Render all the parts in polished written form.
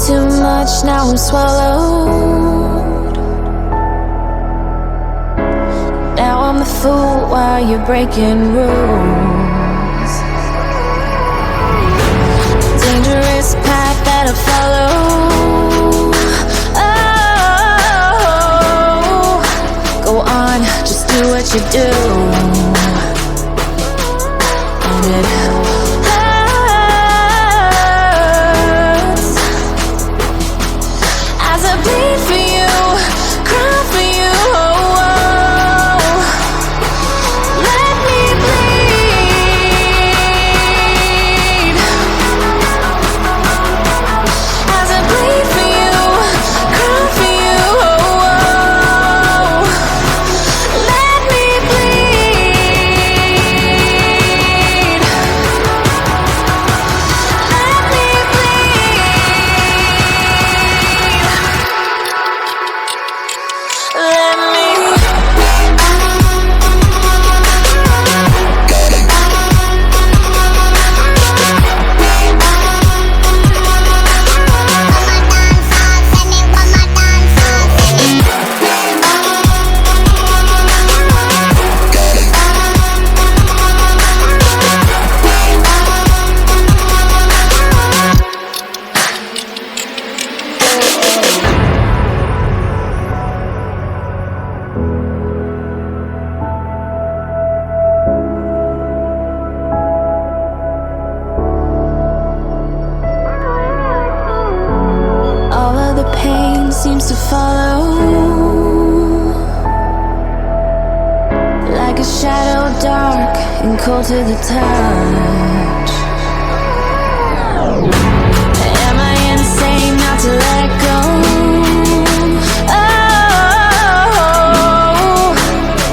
too much, now I'm swallowed. Now I'm the fool while you're breaking rules. Dangerous path that I follow. Oh, go on, just do what you do. And it hurts as I bleed for you, cry for you. Oh, oh. Let me bleed as I bleed for you, cry for you. Oh, oh. Let me bleed. Let me bleed. Let me. All of the pain seems to follow, like a shadow, dark and cold to the touch. Am I insane not to let go? Oh,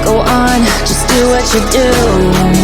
go on, just do what you do.